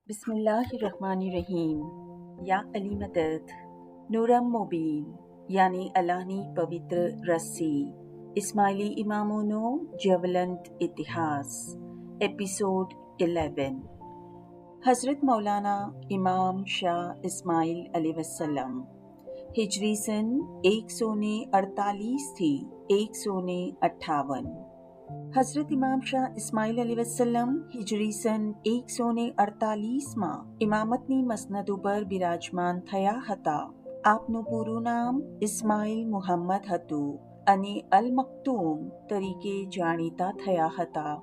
बिस्मिल्लाहिर्रहमानिर्रहीम। या अली मदद, नूरम मुबीन, यानी अल्लाहनी पवित्र रस्सी, इस्माइली इमामोनो ज्वलंत इतिहास, एपिसोड 11। हज़रत मौलाना इमाम शाह इस्माइल अलैहिस्सलाम हिजरी सन 148 થી 158। हजरत इमाम शाह इस्माइल अलैहिस्सलाम हिजरी सन 148માં ઇમામતની મસનદ ઉપર બિરાજમાન થયા હતા। આપનું પૂરું નામ ઇસ્માઇલ મુહમ્મદ હતું અને અલ મક્તુમ તરીકે જાણીતા થયા હતા।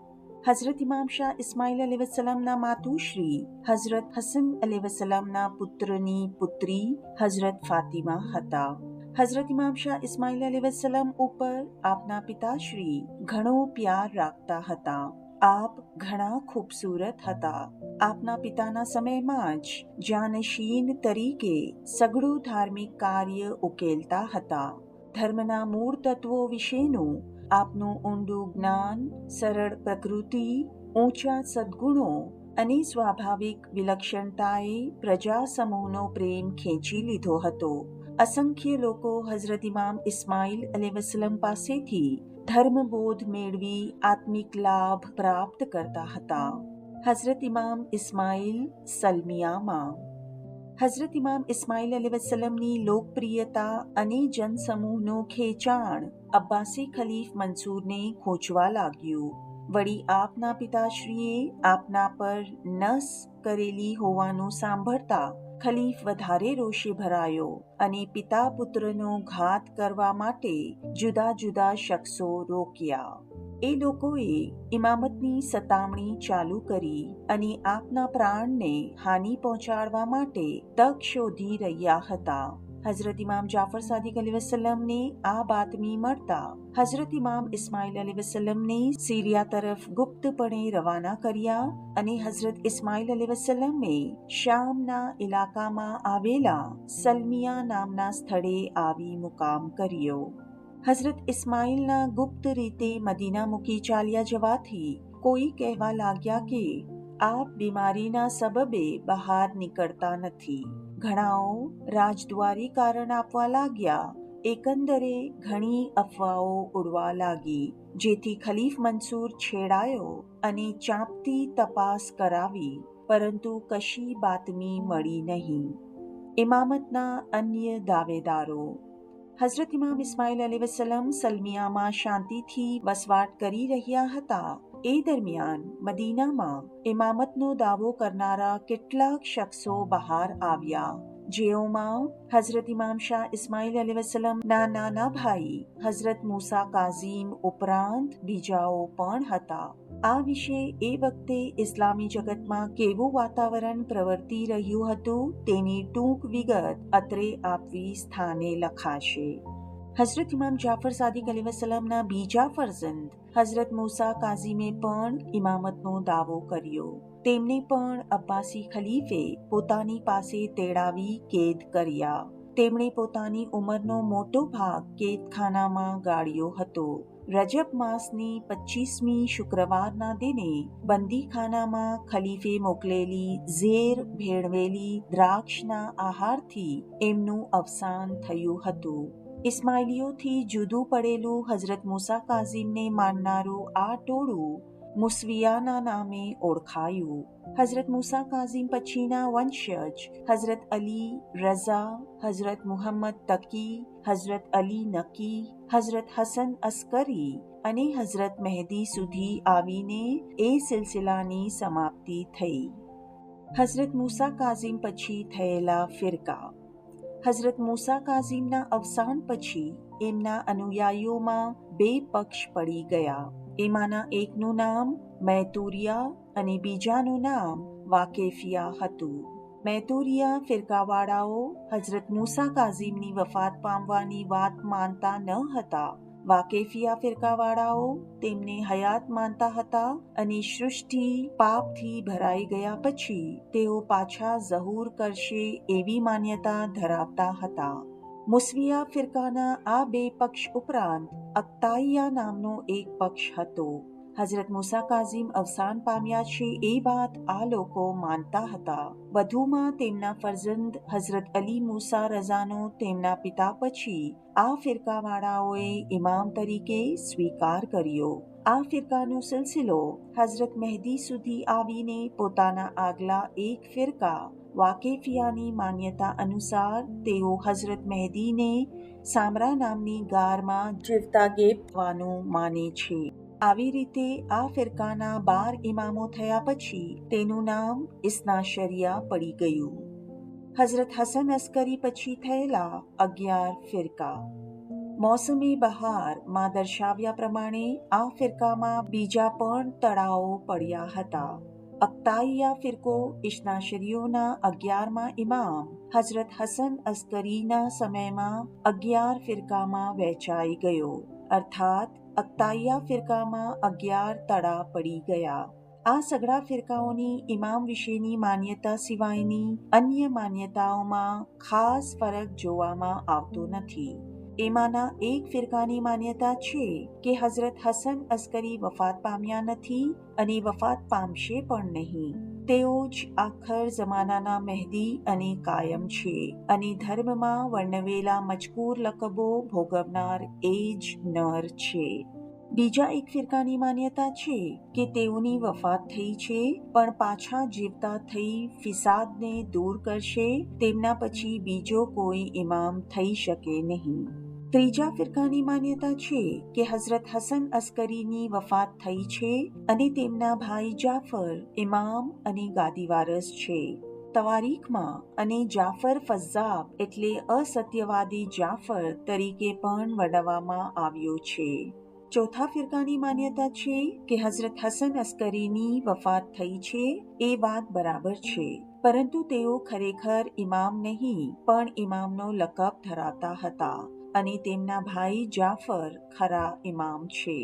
હઝરત ઇમામ શાહ ઇસ્માઇલ अलैहिस्सलामના માતુશ્રી હઝરત હસન अलैहिस्सलामના પુત્રની પુત્રી હઝરત ફાતિમા હતા। હઝરત ઇમામ શાહ ઇસ્માઇલ अलैहिस्सलाम ઉપર આપના પિતાશ્રી ઘણો પ્યાર રાખતા હતા। આપ ઘણા ખૂબસૂરત હતા। આપના પિતાના સમયમાં જ જાનશીન તરીકે સઘળું ધાર્મિક કાર્ય ઉકેલતા હતા। ધર્મના મૂળ તત્વો વિશેનું આપનું ઊંડું જ્ઞાન, સરળ પ્રકૃતિ, ઊંચા સદ્ગુણો અને સ્વાભાવિક વિલક્ષણતાએ પ્રજા સમૂહનો પ્રેમ ખેંચી લીધો હતો। અસંખ્ય લોકો હઝરત ઇમામ ઇસ્માઇલ अलैहिस्सलाम પાસેથી ધર્મબોધ મેળવી આત્મિક લાભ પ્રાપ્ત કરતા હતા। હઝરત ઇમામ ઇસ્માઇલ સલમિયામાં હઝરત ઇમામ ઇસ્માઇલ अलैहिस्सलामની લોકપ્રિયતા અને જનસમૂહનું ખેંચાણ અબ્બાસી ખલીફ મંસૂરને ખૂંચવા લાગ્યું। વળી આપના પિતાશ્રીએ આપના પર નસ કરેલી હોવાનું સાંભળતા ખલીફ વધારે રોષે ભરાયો અને પિતા પુત્રનો ઘાત કરવા માટે જુદા જુદા શખ્સો રોક્યા। એ લોકોએ ઇમામતની સતામણી ચાલુ કરી અને આપના પ્રાણને હાનિ પહોંચાડવા માટે તક શોધી રહ્યા હતા। હઝરત ઇમામ જાફર સાદિક अलैहिस्सलामને આ બાતમી મળતા હઝરત ઇમામ ઇસ્માઇલ अलैहिस्सलाમને સીરિયા તરફ ગુપ્તપણે રવાના કર્યા અને હઝરત ઇસ્માઇલ अलैहिस्सलाમે શામના ઇલાકામાં આવેલા સલમિયા નામના સ્થળે આવી મુકામ કર્યો। હઝરત ઇસ્માઇલના ગુપ્ત રીતે મદીના મૂકી ચાલ્યા જવાથી કોઈ કહેવા લાગ્યા કે આપ બીમારીના સબબે બહાર નીકળતા નથી। ઘણાઓ રાજદ્વારી કારણ આપવા લાગ્યા। એકંદરે ઘણી અફવાઓ ઉડવા લાગી, જેથી ખલીફ મંસૂર છેડાયો અને ચાંપતી તપાસ કરાવી, પરંતુ કશી બાતમી મળી નહીં। ઇમામતના અન્ય દાવેદારો હઝરત ઇમામ ઇસ્માઇલ अलैहिस्सलाम સલમિયામાં શાંતિથી વસવાટ કરી રહ્યા હતા। એ દરમિયાન મદીનામાં ઇમામતનો દાવો કરનારા કેટલાક શખ્સો બહાર આવ્યા, જેઓમાં હઝરત ઇમામ શાહ ઇસ્માઇલ अलैहिस्सलामના નાના ભાઈ હઝરત મૂસા કાઝીમ ઉપરાંત બીજાઓ પણ હતા। આ વિશે એ વખતે ઇસ્લામી જગતમાં કેવું વાતાવરણ પ્રવર્તી રહ્યું હતું તેની ટૂંક વિગત અત્રે આપવી સ્થાને લખાશે। હઝરત ઇમામ જાફર સાદિક अलैहिस्सलामના બીજા ફરઝંદ હઝરત મૂસા કાઝીમે પણ ઇમામતનો દાવો કર્યો। તેમને પણ અબ્બાસી ખલીફે પોતાની પાસે તેડાવી કેદ કર્યા। તેમણે પોતાની ઉંમરનો મોટો ભાગ કેદખાનામાં ગાળ્યો હતો। રજબ માસની 25મી શુક્રવારના દિને બંદીખાનામાં ખલીફે મોકલેલી ઝેર ભેળવેલી દ્રાક્ષના આહારથી એમનું અવસાન થયું હતું। ઇસ્માઇલીઓથી જુદું પડેલું હઝરત મૂસા કાઝીમને માનનારું આ ટોળું મુસવિયાના નામે ઓળખાયું। હઝરત મૂસા કાઝીમ પછીના વંશજ હઝરત અલી રઝા, હઝરત મુહમ્મદ તકી, હઝરત અલી નકી, હઝરત હસન અસ્કરી અને હઝરત મહેદી સુધી આવીને એ સિલસિલાની સમાપ્તિ થઈ। હઝરત મૂસા કાઝીમ પછી થયેલા ફિરકા હઝરત મૂસા કાઝીમના અવસાન પછી એમના અનુયાયીઓમાં બે પક્ષ પડી ગયા। એમાંના એકનું નામ મૈતુરિયા અને બીજાનું નામ વાકેફિયા હતું। મૈતુરિયા ફિરકાવાળાઓ હઝરત મૂસા કાઝીમની વફાત પામવાની વાત માનતા ન હતા। વાકેફિયા ફિરકાવાળાઓ તેમને હયાત માનતા હતા અને સૃષ્ટિ પાપથી ભરાઈ ગયા પછી તેઓ પાછા ઝહૂર કરશે એવી માન્યતા ધરાવતા હતા। મુસવિયા ફિરકાના આ બે પક્ષ ઉપરાંત અક્તાઈયા નામનો એક પક્ષ હતો। હઝરત મુસા કાઝીમ અવસાન પામ્યા છે એ વાત આ લોકો માનતા હતા. વધુમાં તેમના ફરજંદ હઝરત અલી મુસા રઝાનો તેમના પિતા પછી આ ફિરકાવાળાઓએ ઇમામ તરીકે સ્વીકાર કર્યો. આ ફિરકાનો સિલસિલો હઝરત મહેદી સુધી આવીને પોતાના આગલા એક ફિરકા વાકેફિયાની માન્યતા અનુસાર તેઓ હઝરત મહેદીને સામરા નામની ગારમાં જીવતા ગેપવાનું માને છે. આવી રીતે આ ફિરકાના 12 ઇમામો થયા પછી તેનું નામ ઇસ્ના શરિયા પડી ગયું. હઝરત હસન અસ્કરી પછી થયેલા 11 ફિરકા. મોસમી બહાર માં દર્શાવ્યા પ્રમાણે આ ફિરકામાં બીજા પણ તળાવો પડ્યા હતા. અક્તાઈયા ફિરકો ઇસ્ના શરીયોના 11મા ઇમામ હઝરત હસન અસ્કરીના સમયમાં 11 ફિરકામાં વહેંચાઈ ગયો. અર્થાત અક્તાઈયા ફિરકામાં 11 તળા પડી ગયા. આ સઘળા ફિરકાઓની ઇમામ વિશેની માન્યતા સિવાયની અન્ય માન્યતાઓમાં ખાસ ફરક જોવામાં આવતો નથી. એમાંના એક ફિરકાની માન્યતા છે કે હઝરત હસન અસ્કરી વફાત પામ્યા નથી અને વફાત પામશે પણ નહીં. તેઓ જ આખર જમાનાના મહેદી અને કાયમ છે અને ધર્મમાં વર્ણવેલા મજકૂર લકબો ભોગવનાર એ જ નર છે. બીજા એક ફિરકાની માન્યતા છે કે તેઓની વફાત થઈ છે પણ પાછા જીવતા થઈ ફિસાદને દૂર કરશે. તેમના પછી બીજો કોઈ ઇમામ થઈ શકે નહીં. ત્રીજા ફિરકાની માન્યતા છે કે હઝરત હસન અસ્કરીની વફાત થઈ છે અને તેમના ભાઈ જાફર ઇમામ અને ગાદીવારસ છે. તવારીખમાં અને જાફર ફઝ્ઝાબ એટલે અસત્યવાદી જાફર તરીકે પણ વર્ણવવામાં આવ્યો છે. ચોથા ફિરકાની માન્યતા છે કે હઝરત હસન અસ્કરીની વફાત થઈ છે એ વાત બરાબર છે, પરંતુ તેઓ ખરેખર ઇમામ નહીં પણ ઇમામનો લકબ ધરાવતા હતા અને તેમના ભાઈ જાફર ખરા ઇમામ છે.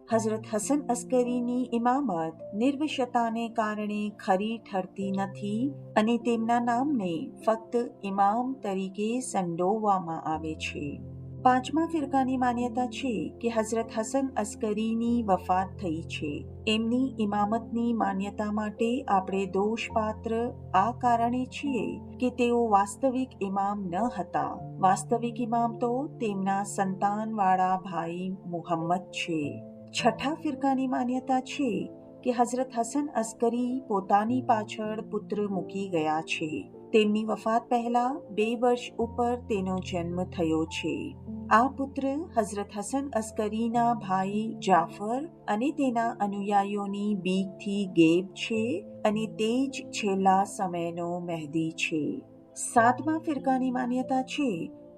હઝરત હસન અસ્કરીની ઇમામત નિર્વશતાને કારણે ખરી ઠરતી નથી અને તેમના નામને ફક્ત ઇમામ તરીકે સંડોવવામાં આવે છે. પાંચમા ફિરકાની માન્યતા છે કે હઝરત હસન અસ્કરીની વફાત થઈ છે. એમની ઇમામતની માન્યતા માટે આપણે દોષપાત્ર આ કારણે છીએ કે તેઓ વાસ્તવિક ઇમામ ન હતા. વાસ્તવિક ઇમામ તો તેમના સંતાનવાળા ભાઈ મુહમ્મદ છે. છઠ્ઠા ફિરકાની માન્યતા છે કે હઝરત હસન અસ્કરી પોતાની પાછળ પુત્ર મૂકી ગયા છે. તેમની વફાત પહેલા 2 વર્ષ ઉપર તેનો જન્મ થયો છે. આ પુત્ર હઝરત હસન અસ્કરીના ભાઈ જાફર અને તેના અનુયાયીઓની બીકથી ગેબ છે અને તે જ છેલ્લા સમયનો મહેદી છે. સાતમા ફિરકાની માન્યતા છે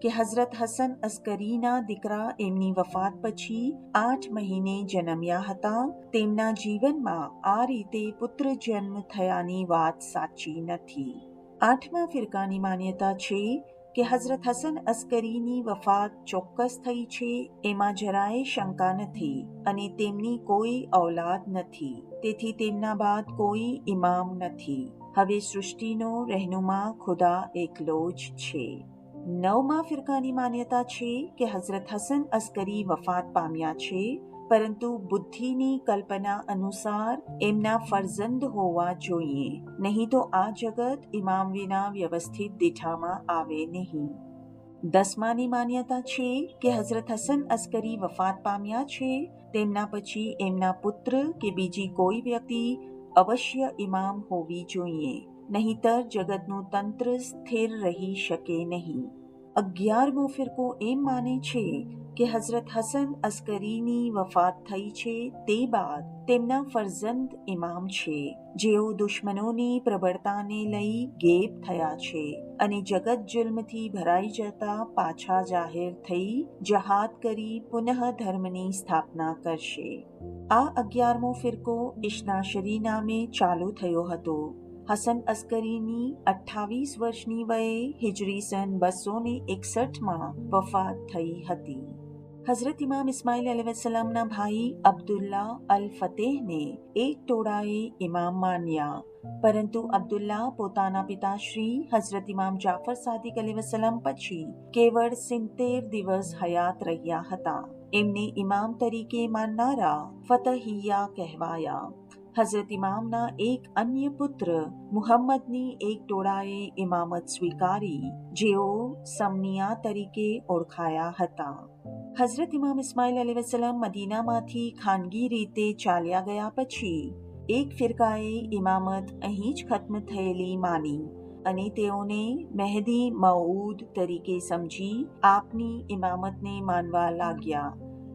કે હઝરત હસન અસ્કરીના દીકરા એમની વફાત પછી 8 મહિને જન્મ્યા હતા. તેમના જીવનમાં આ રીતે પુત્ર જન્મ થયાની વાત સાચી નથી. આઠમા ફિરકાની માન્યતા છે કે હઝરત હસન અસ્કરીની વફાત ચોક્કસ થઈ છે એમાં જરાય શંકા નથી અને તેમની કોઈ ઔલાદ નથી, તેથી તેમના બાદ કોઈ ઇમામ નથી. હવે સૃષ્ટિનો રહેનુમા ખુદા એકલો જ છે. નવમા ફિરકાની માન્યતા છે કે હઝરત હસન અસ્કરી વફાત પામ્યા છે, પરંતુ બુદ્ધિની કલ્પના અનુસાર એમના ફરજંદ હોવા જોઈએ, નહીં તો આ જગત ઇમામ વિના વ્યવસ્થિત દીઠામાં આવે નહીં. દસમાની માન્યતા છે કે હઝરત હસન અસ્કરી વફાત પામ્યા છે. તેમના પછી એમના પુત્ર કે બીજી કોઈ વ્યક્તિ અવશ્ય ઇમામ હોવી જોઈએ, નહીંતર જગતનું તંત્ર સ્થિર રહી શકે નહીં. 11મો ફિરકો એમ માને છે કે હઝરત હસન અસ્કરીની વફાત થઈ છે તે બાદ તેમના ફરજંદ ઇમામ છે, જેઓ દુશ્મનોની પ્રબળતાને લઈ ગેબ થયા છે અને જગત જુલ્મથી ભરાઈ જતા પાછા જાહેર થઈ જહાદ કરી પુનઃ ધર્મની સ્થાપના કરશે. આ 11મો ફિરકો ઇશ્નાશરી નામે ચાલુ થયો હતો. હસન અસ્કરીની 28 વર્ષની વયે હિજરી સન 261માં વફાત થઈ હતી. હઝરત ઇમામ ઇસ્માઇલ અલૈહિસ્સલામના ભાઈ અબ્દુલ્લા અલ ફતેહને એક ટોળાએ ઇમામ માન્યા, પરંતુ અબ્દુલ્લા પોતાના પિતાશ્રી હઝરત ઇમામ જાફર સાદિક અલૈહિસ્સલામ પછી કેવળ 70 દિવસ હયાત રહ્યા હતા. એમને ઇમામ તરીકે માનનારા ફતહિયા કહેવાયા. હઝરત ઇમામના એક અન્ય પુત્ર મુહમ્મદની એક ટોળાએ ઇમામત સ્વીકારી, જેઓ સમનિયા તરીકે ઓળખાયા હતા. હઝરત ઇમામ ઇસ્માઇલ અલૈહિસ્સલામ મદીનામાંથી ખાનગી રીતે ચાલ્યા ગયા પછી એક ફિરકાએ ઇમામત અહીં જ ખત્મ થયેલી માની અને તેઓને મહેદી મઉદ તરીકે સમજી આપની ઇમામતને માનવા લાગ્યા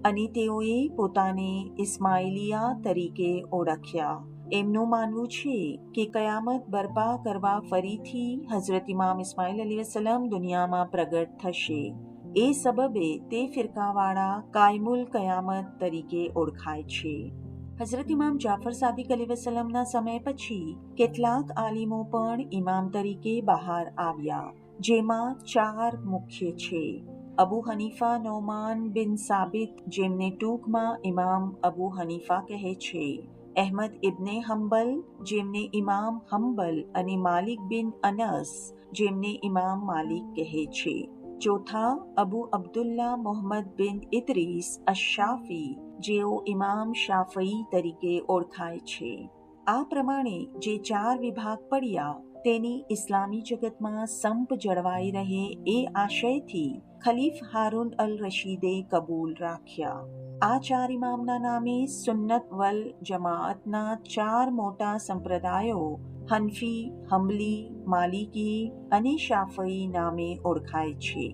અને તેઓએ પોતાને ઇસ્માઇલિયા તરીકે ઓળખ્યા. એમનું માનવું છે કે કયામત બરપા કરવા ફરીથી હઝરત ઇમામ ઇસ્માઇલ અલૈહિસ્સલામ દુનિયામાં પ્રગટ થશે. એ સબબે તે ફિરકાવાળા કાયમુલ કયામત તરીકે ઓળખાય છે. હઝરત ઇમામ જાફર સાદિક અલૈહિસ્સલામના સમય પછી કેટલાક આલિમો પણ ઇમામ તરીકે બહાર આવ્યા, જેમાં 4 મુખ્ય છે. અબુ હનીફા નોમાન બિન સાબિત, જેમને ટૂંકમાં ઇમામ અબુ હનીફા કહે છે, અહેમદ ઇબ્ને હંબલ, જેમને ઇમામ હંબલ, અને માલિક બિન અનસ, જેમને ઇમામ માલિક કહે છે. ચોથા અબુ અબ્દુલ્લા મોહમ્મદ બિન ઇદ્રીસ અશ-શાફી, જેઓ ઇમામ શાફઈ તરીકે ઓળખાય છે. આ પ્રમાણે જે 4 વિભાગ પડ્યા તેની ઇસ્લામી જગતમાં સંપ જળવાઈ રહે એ આશયથી ખલીફ હારૂન અલ રશીદે કબૂલ રાખ્યા. આ 4 ઇમામના નામે સુન્નત વલ જમાઅતના 4 મોટા સંપ્રદાયો હનફી, હંબલી, માલિકી અને શાફઈ નામે ઓળખાય છે.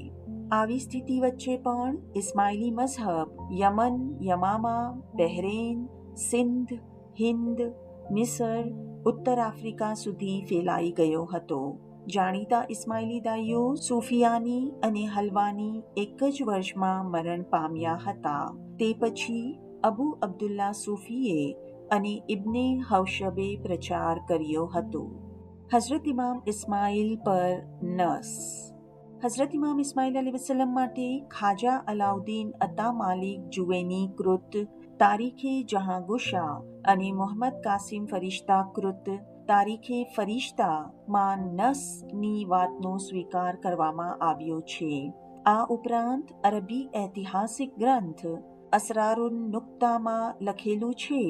આવી સ્થિતિ વચ્ચે પણ ઇસ્માઇલી મઝહબ યમન, યમામા, બહેરેન, સિંધ, હિન્દ, મિસર, ઉત્તર આફ્રિકા સુધી ફેલાઈ ગયો હતો. જાણીતા ઇસ્માઇલી દાઈઓ સુફિયાની અને હલવાની એક જ વર્ષમાં મરણ પામ્યા હતા. તે પછી અબુ અબ્દુલ્લા સૂફીએ અને ઇબ્ને હૌશબે પ્રચાર કર્યો હતો. હઝરત ઇમામ ઇસ્માઇલ પર નસ. હઝરત ઇમામ ઇસ્માઇલ અલૈહિસ્સલામ માટે ખાજા અલાઉદ્દીન અતા માલિક જુવેની કૃત તારીખે જહાંગુશા અને મોહમ્મદ કાસિમ ફરિશ્તા કૃત તારીખે ફરિશ્તા માં નસની વાતનો સ્વીકાર કરવામાં આવ્યો છે. આ ઉપરાંત અરબી ઐતિહાસિક ગ્રંથ અસરારુન નુક્તામાં લખેલું છે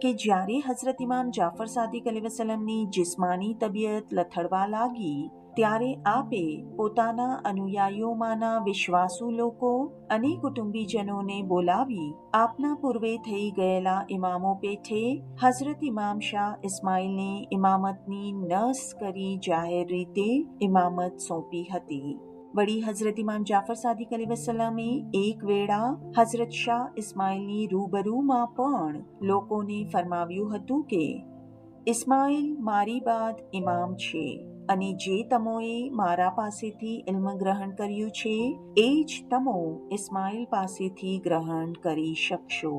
કે જ્યારે હઝરત ઇમામ જાફર સાદિક અલૈહિસ્સલામની જિસ્માની તબિયત લથડવા લાગી ત્યારે આપે પોતાના અનુયાયીઓમાંના વિશ્વાસુ લોકો અને કુટુંબીજનોને બોલાવી આપના પૂર્વે થઈ ગયેલા ઇમામો પેઠે હઝરત ઇમામ શાહ ઇસ્માઇલને ઇમામતની નસ કરી જાહેર રીતે ઇમામત સોંપી હતી. વળી હઝરત ઇમામ જાફર સાદિક અલૈહિસ્સલામે એક વેળા હઝરત શાહ ઇસ્માઇલની રૂબરૂમાં પણ લોકોને ફરમાવ્યું હતું કે ઇસ્માઇલ મારી બાદ ઇમામ છે અને જે તમોએ મારા પાસેથી ઇલ્મ ગ્રહણ કર્યું છે એ જ તમો ઇસ્માઇલ પાસેથી ગ્રહણ કરી શકશો.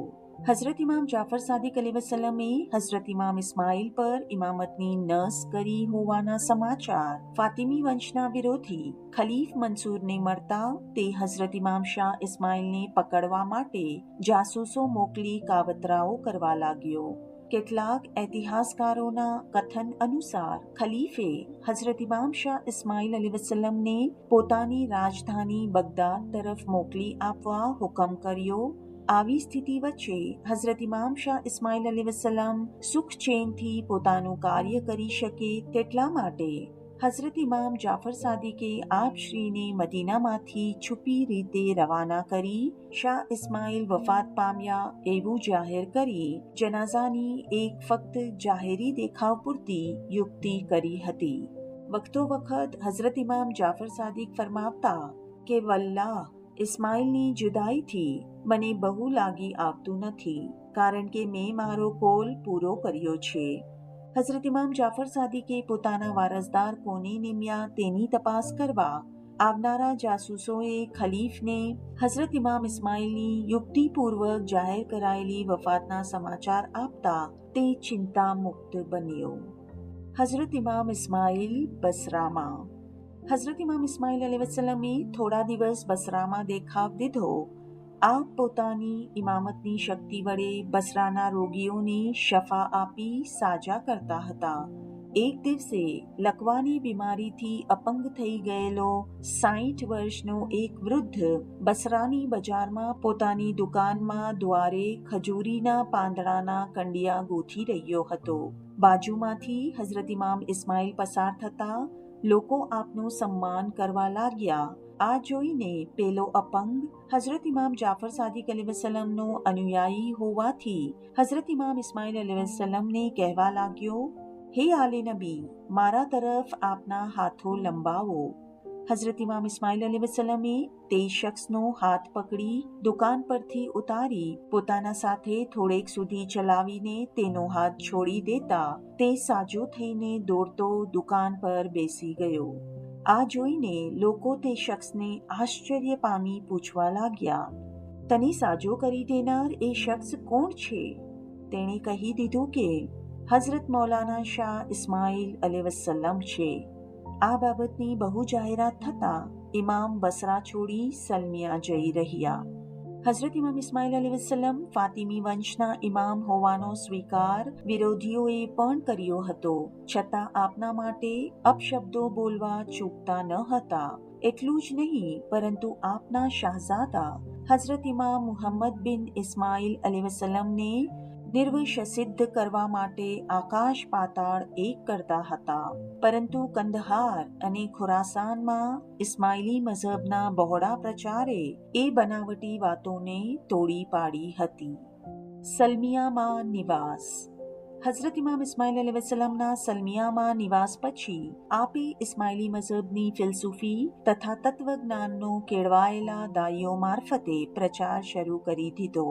હઝરત ઇમામ જાફર સાદિક અલૈહિસ્સલામે હઝરત ઇમામ ઇસ્માઇલ પર ઇમામતની નસ કરી હોવાના સમાચાર ફાતિમી વંશના વિરોધી ખલીફ મંસૂરને મળતા તે હઝરત ઇમામ શાહ ઇસ્માઇલને પકડવા માટે જાસૂસો મોકલી કાવતરાઓ કરવા લાગ્યો. કેટલાક ઇતિહાસકારોના કથન અનુસાર ખલીફે હઝરત ઇમામ શાહ ઇસ્માઇલ અલૈહિસ્સલામને પોતાની રાજધાની બગદાદ તરફ મોકલી આપવા હુકમ કર્યો. આવી સ્થિતિ વચ્ચે હઝરત ઇમામ શાહ ઇસ્માઇલ અલૈહિસ્સલામ સુખચેનથી પોતાનું કાર્ય કરી શકે તેટલા માટે હઝરત ઇમામ જાફર સાદિકે આપશ્રીને મદીનામાંથી છુપી રીતે રવાના કરી શાહ ઇસ્માઇલ વફાત પામ્યા એવું જાહેર કરી જનાઝાની એક ફક્ત જાહેરી દેખાવ પૂરતી યુક્તિ કરી હતી. વખતો વખત હઝરત ઇમામ જાફર સાદિક ફરમાવતા કે વલ્લાહ, ઇસ્માઇલની જુદાઈથી મને બહુ લાગી આવતું નથી, કારણ કે મેં મારો કોલ પૂરો કર્યો છે. હઝરત ઇમામ જાફર સાદિકે પોતાના વારસદાર કોને નિમ્યા તેની તપાસ કરવા આવનારા જાસૂસોએ ખલીફને હઝરત ઇમામ ઇસ્માઇલની યુક્તિપૂર્વક જાહેર કરાયેલી વફાતના સમાચાર આપતા તે ચિંતા મુક્ત બન્યો. હઝરત ઇમામ ઇસ્માઇલ બસરામાં. હઝરત ઇમામ ઇસ્માઇલ અલૈહિસ્સલામે થોડા દિવસ બસરામાં દેખાવ દીધો. આપ પોતાની ઇમામતની શક્તિ વડે બસરાના રોગીઓને શફા આપી સાજા કરતા હતા. એક દિવસે લકવાની બીમારીથી અપંગ થઈ ગયેલો 60 વર્ષનો એક વૃદ્ધ બસરાની બજારમાં પોતાની દુકાનમાં દ્વારે ખજૂરીના પાંદડાના કંડિયા ગૂંથી રહ્યો હતો. બાજુમાંથી હઝરત ઇમામ ઇસ્માઇલ પસાર થતા લોકો આપનું સન્માન કરવા લાગ્યા. આ જોઈને પેલો અપંગ હઝરત ઇમામ જાફર સાદિક અલૈહિસ્સલામનો અનુયાયી હોવાથી હઝરત ઇમામ ઇસ્માઇલ અલૈહિસ્સલામને કહેવા લાગ્યો, હે આલે નબી, મારા તરફ આપના હાથો લંબાવો. હઝરત ઇમામ ઇસ્માઇલ અલૈહિસ્સલામે તે શખ્સનો હાથ પકડી દુકાન પરથી ઉતારી પોતાના સાથે થોડેક સુધી ચલાવીને તેનો હાથ છોડી દેતા તે સાજો થઈને દોડતો દુકાન પર બેસી ગયો. આ જોઈને લોકો તે શખ્સને આશ્ચર્ય પામી પૂછવા લાગ્યા, તને સાજો કરી દેનાર એ શખ્સ કોણ છે? તેણે કહી દીધું કે હઝરત મૌલાના શાહ ઇસ્માઇલ અલૈહિસ્સલામ છે. આ બાબતની બહુ જાહેરાત થતાં ઇમામ બસરા છોડી સલમિયા જઈ રહ્યા. હઝરત ઇમામ ઇસ્માઇલ અલૈહિસ્સલામ ફાતિમી વંશના ઇમામ હોવાનો સ્વીકાર વિરોધીઓએ પણ કર્યો હતો, છતાં આપના માટે અપશબ્દો બોલવા ચૂકતા ન હતા. એટલું જ નહીં, પરંતુ આપના શાહઝાદા હઝરત ઇમામ મુહમ્મદ બિન ઇસ્માઇલ અલૈહિસ્સલામને નિર્વશસિદ્ધ કરવા માટે આકાશ પાતાળ એક કરતા હતા. પરંતુ કંદહાર અને ખુરાસાનમાં ઇસ્માઇલી મઝહબના બહોળા પ્રચારે એ બનાવટી વાતોને તોડી પાડી હતી. સલમિયામાં નિવાસ. હઝરત ઇમામ ઇસ્માઇલ અલૈહિસ્સલામના સલમિયામાં નિવાસ પછી આપે ઇસ્માઇલી મઝહબની ફિલસૂફી તથા તત્વજ્ઞાનનો કેળવાયેલા દાઈઓ મારફતે પ્રચાર શરૂ કરી દીધો.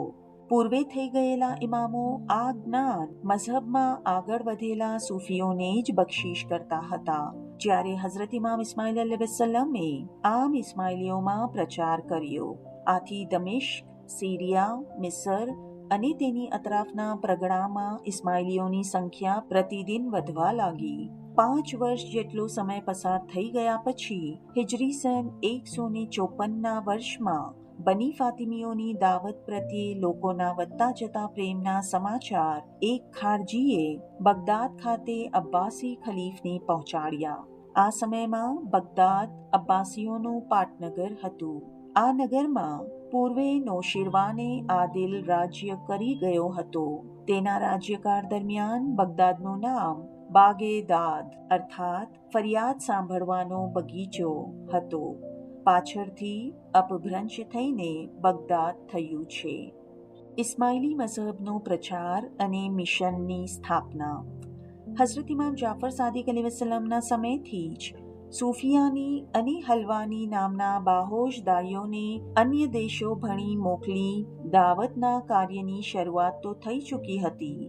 પૂર્વે થઈ ગયેલા ઇમામો આ જ્ઞાન મઝહબમાં આગળ વધેલા સૂફીઓને જ બક્ષિશ કરતા હતા, જ્યારે હઝરત ઇમામ ઇસ્માઇલ અલૈહિસ્સલામે આમ ઇસ્માઇલીઓમાં પ્રચાર કર્યો. આથી દમિશ્ક, સિરિયા, મિસર અને તેની અતરાફના પ્રગણામાં ઇસ્માઇલીઓની સંખ્યા પ્રતિદિન વધવા લાગી. 5 વર્ષ જેટલો સમય પસાર થઈ ગયા પછી હિજરી સન 154ના વર્ષમાં બની ફાતિમીઓની દાવત પ્રત્યે લોકોના વધતા જતા પ્રેમના સમાચાર એક ખારજીએ બગદાદ ખાતે અબ્બાસી ખલીફને પહોંચાડ્યા. આ સમયમાં બગદાદ અબ્બાસીઓનું પાટનગર હતું. આ નગરમાં પૂર્વે નૌશિરવાને આદિલ રાજ્ય કરી ગયો હતો. તેના રાજ્યકાળ દરમિયાન બગદાદનું નામ બાગે-દાદ અર્થાત ફરિયાદ સાંભળવાનો બગીચો હતો. પાછળથી અપભ્રંશ થઈને બગદાદ થયું છે. ઇસ્માઇલી મઝહબનો પ્રચાર અને મિશનની સ્થાપના. હઝરત ઇમામ જાફર સાદિક અલૈહિસ્સલામના સમયથી જ સૂફિયાની અને હલવાની નામના બાહોશ દાઈઓને અન્ય દેશો ભણી મોકલી દાવતના કાર્યની શરૂઆત તો થઈ ચૂકી હતી,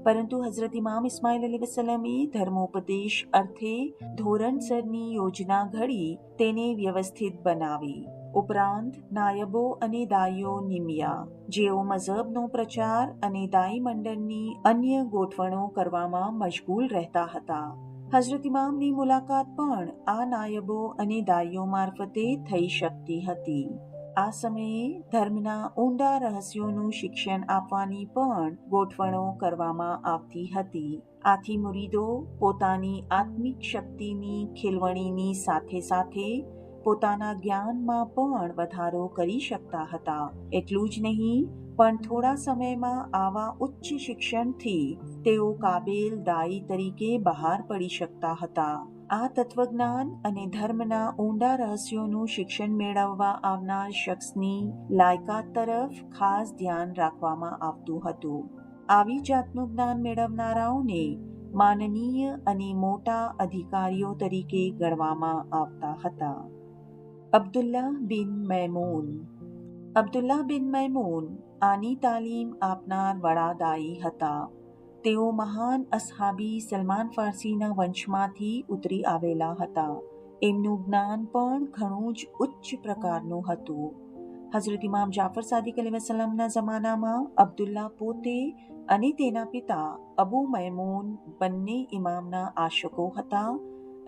પરંતુ હઝરત ઇમામ ઇસ્માઇલ અલૈહિસ્સલામે ધર્મોપદેશ અર્થે ધોરણસરની યોજના ઘડી તેને વ્યવસ્થિત બનાવી. ઉપરાંત નાયબો અને દાઈઓ નિમ્યા, જેઓ મઝહબનો પ્રચાર અને દાઈ મંડળની અન્ય ગોઠવણો કરવામાં મશગુલ રહેતા હતા. હઝરત ઇમામની મુલાકાત પણ આ નાયબો અને દાઈઓ મારફતે થઈ શકતી હતી. આ સમયે ધર્મના ઊંડા રહસ્યોનું શિક્ષણ આપવાની પણ ગોઠવણો કરવામાં આવતી હતી. આથી મુરીદો પોતાની આત્મિક શક્તિની ખીલવણીની સાથે સાથે પોતાના જ્ઞાનમાં પણ વધારો કરી શકતા હતા. એટલું જ નહીં, પણ થોડા સમયમાં આવા ઉચ્ચ શિક્ષણથી તેઓ કાબેલ દાઈ તરીકે બહાર પડી શકતા હતા. આ તત્વજ્ઞાન અને ધર્મના ઊંડા રહસ્યોનું શિક્ષણ મેળવવા આવનાર શખ્સની લાયકાત તરફ ખાસ ધ્યાન રાખવામાં આવતું હતું. આવી જાતનું જ્ઞાન મેળવનારાઓને માનનીય અને મોટા અધિકારીઓ તરીકે ગણવામાં આવતા હતા. અબ્દુલ્લાહ બિન મૈમૂન. અબ્દુલ્લાહ બિન મૈમૂન આની તાલીમ આપનાર વડા દાઈ હતા. તેઓ મહાન અસહાબી સલમાન ફારસીના વંશમાંથી ઉતરી આવેલા હતા. એમનું જ્ઞાન પણ ઘણું જ ઉચ્ચ પ્રકારનું હતું. હઝરત ઇમામ જાફર સાદિક અલૈહિસ્સલામના જમાનામાં અબ્દુલ્લાહ પોતે અને તેના પિતા અબુ મૈમૂન બંને ઇમામના આશકો હતા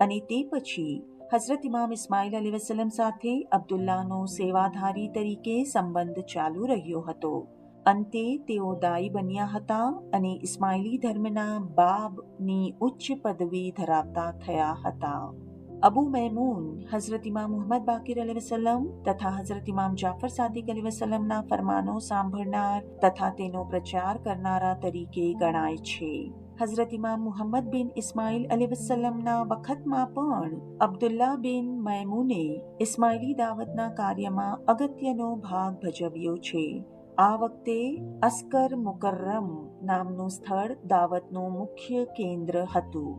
અને તે પછી હઝરત ઇમામ ઇસ્માઇલ અલૈહિસ્સલામ સાથે અબ્દુલ્લાહનો સેવાધારી તરીકે સંબંધ ચાલુ રહ્યો હતો. અંતે તેઓ દાઈ બન્યા હતા અને ઇસ્માઇલી ધર્મના બાબની ઉચ્ચ પદવી ધરાવતા થયા હતા. અબુ મૈમૂન હઝરત ઇમામ મુહમ્મદ બાકિર અલૈહિસ્સલામ તથા હઝરત ઇમામ જાફર સાદિક અલૈહિસ્સલામના ફરમાનો સાંભળનાર તથા તેનો પ્રચાર કરનારા તરીકે ગણાય છે. હઝરત ઇમામ મુહમ્મદ બિન ઇસ્માઇલ અલૈહિસ્સલામના વખતમાં પણ અબ્દુલ્લાહ બિન મૈમૂને ઇસ્માઇલી દાવતના કાર્યમાં અગત્યનો ભાગ ભજવ્યો છે. આ વખતે અસ્કર મુકર્રમ નામનું સ્થળ દાવતનું મુખ્ય કેન્દ્ર હતું.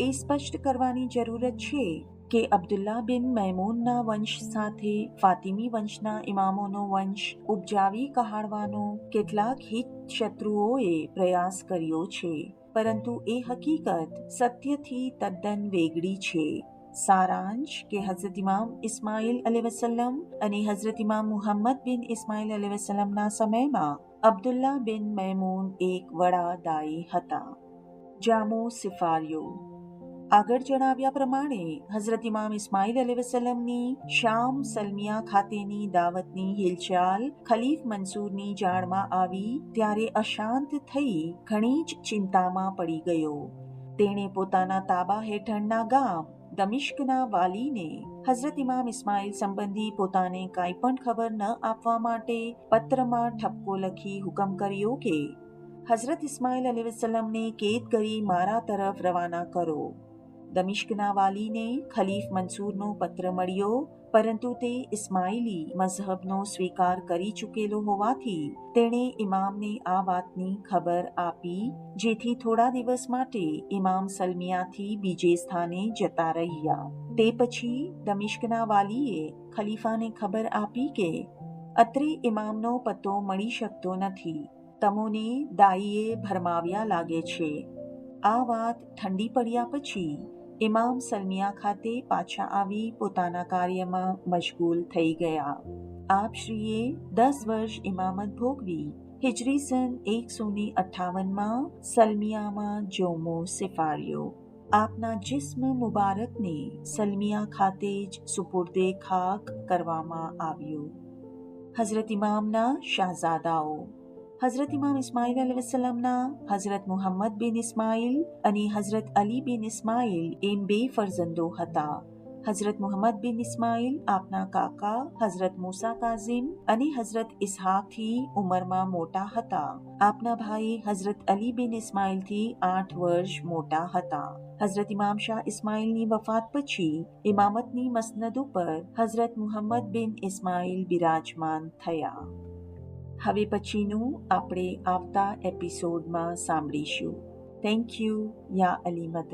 એ સ્પષ્ટ કરવાની જરૂરત છે કે અબ્દુલ્લાહ બિન મૈમૂનના વંશ સાથે ફાતિમી વંશના ઇમામોનો વંશ ઉપજાવી કહાડવાનો કેટલાક હિત શત્રુઓએ પ્રયાસ કર્યો છે, પરંતુ એ હકીકત સત્યથી તદ્દન વેગળી છે. સારાંશ કે હઝરત ઇમામ ઇસ્માઇલ અલૈહિસ્સલામ અને હઝરત ઇમામ મુહમ્મદ બિન ઇસ્માઇલ અલૈહિસ્સલામના સમયમાં અબ્દુલ્લાહ બિન મૈમૂન એક વડા દાઈ હતા. જામો સિફારિયો. આગળ જણાવ્યા પ્રમાણે હઝરત ઇમામ ઇસ્માઇલ અલૈહિસ્સલામની શામ સલમિયા ખાતેની દાવતની હિલચાલ ખલીફ મંસૂરની જાણમાં આવી ત્યારે અશાંત થઈ ઘણી જ ચિંતામાં પડી ગયો. તેણે પોતાના તાબા હેઠળના ગામ દમિશ્કના વાલીને હઝરત ઇમામ ઇસ્માઇલ સંબંધી પોતાને કાંઈ પણ ખબર ન આપવા માટે પત્રમાં ઠપકો લખી હુકમ કર્યો કે હઝરત ઇસ્માઇલ અલૈહિસ્સલામને કેદ કરી મારા તરફ રવાના કરો. દમિશ્કના વાલીને ખલીફ મંસૂરનો પત્ર મળ્યો, પરંતુ તે ઇસ્માઇલી મઝહબનો સ્વીકાર કરી ચૂકેલો હોવાથી તેણે ઇમામને આ વાતની ખબર આપી, જેથી થોડા દિવસ માટે ઇમામ સલમિયાથી બીજે સ્થાને જતા રહ્યા. તે પછી દમિશ્કના વાલીએ ખલીફાને ખબર આપી કે અત્રે ઇમામનો પત્તો મળી શકતો નથી. તમોને દાઈએ ભરમાવ્યા લાગે છે. આ વાત ઠંડી પડ્યા પછી ઇમામ સલમિયા ખાતે પાછા આવી પોતાના કાર્યમાં મશગુલ થઈ ગયા. આપશ્રીએ 10 વર્ષ ઇમામત ભોગવી હિજરી સન 158માં સલમિયામાં જોમો સિફારિયો. આપના જિસ્મ મુબારકને સલમિયા ખાતે જ સુપુર્દે ખાક કરવામાં આવ્યું. હઝરત ઇમામના શાહઝાદાઓ. હઝરત ઇમામ ઇસ્માઇલ અલૈહિસ્સલામના હઝરત મુહમ્મદ બિન ઇસ્માઇલ અને હઝરત અલી બિન ઇસ્માઇલ એમ 2 ફરઝંદો હતા. હઝરત મુહમ્મદ બિન ઇસ્માઇલ આપના કાકા હઝરત મૂસા કાઝિમ અને હઝરત ઇસ્હાકથી ઉંમરમાં મોટા હતા. આપના ભાઈ હઝરત અલી બિન ઇસ્માઇલથી 8 વર્ષ મોટા હતા. હઝરત ઇમામ શાહ ઇસ્માઇલની વફાત પછી ઇમામતની મસનદ ઉપર હઝરત મુહમ્મદ બિન ઇસ્માઇલ બિરાજમાન થયા. હવે પછીનું આપણે આવતા એપિસોડમાં સાંભળીશું. Thank you. યા અલી મદદ.